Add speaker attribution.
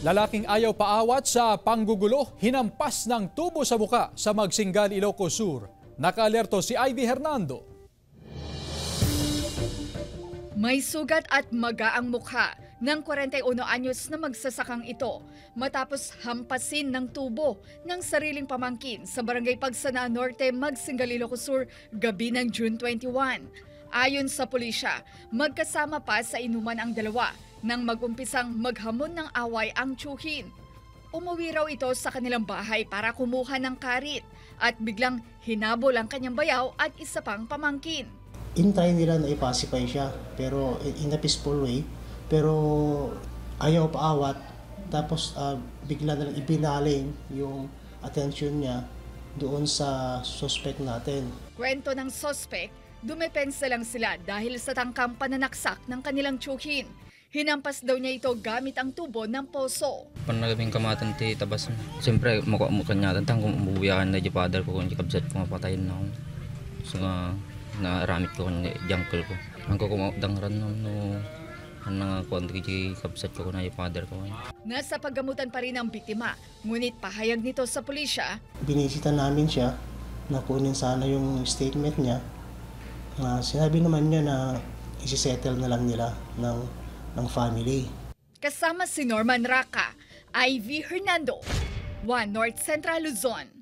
Speaker 1: Lalaking ayaw paawat sa panggugulo, hinampas ng tubo sa muka sa Magsinggal, Ilocos Sur. Nakaalerto si Ivy Hernando.
Speaker 2: May sugat at maga ang mukha ng 41 anyos na magsasakang ito matapos hampasin ng tubo ng sariling pamangkin sa Barangay Pagsanaan Norte, Magsinggal, Ilocos Sur, gabi ng June 21. Ayon sa pulisya, magkasama pa sa inuman ang dalawa nang mag-umpisang maghamon ng away ang tiyuhin. Umuwi raw ito sa kanilang bahay para kumuha ng karit at biglang hinabol ang kanyang bayaw at isa pang pamangkin.
Speaker 3: Intay nila na ipacify siya pero in a peaceful way, pero ayaw paawat, tapos bigla na lang ibinaling yung attention niya doon sa suspect natin.
Speaker 2: Kwento ng suspect, dumepensa lang sila dahil sa tangkang pananaksak ng kanilang tiyuhin. Hinampas daw niya ito gamit ang tubo ng poso.
Speaker 4: Panagabing kamatan ti tabas. Siyempre mukha niya tantang kung umubuyakan na di father ko kung di kabsat ko mapatayin na ako. So naramit ko kung jungle ko. Ang kukumapdang ran no ang kuwan di kabsat ko na di father ko.
Speaker 2: Nasa paggamutan pa rin ang biktima, ngunit pahayag nito sa pulisya.
Speaker 3: Binisita namin siya na kunin sana yung statement niya. Sinabi naman niya na isi-settle na lang nila ng family.
Speaker 2: Kasama si Norman Raca, Ivy Hernando, 1 North Central Luzon.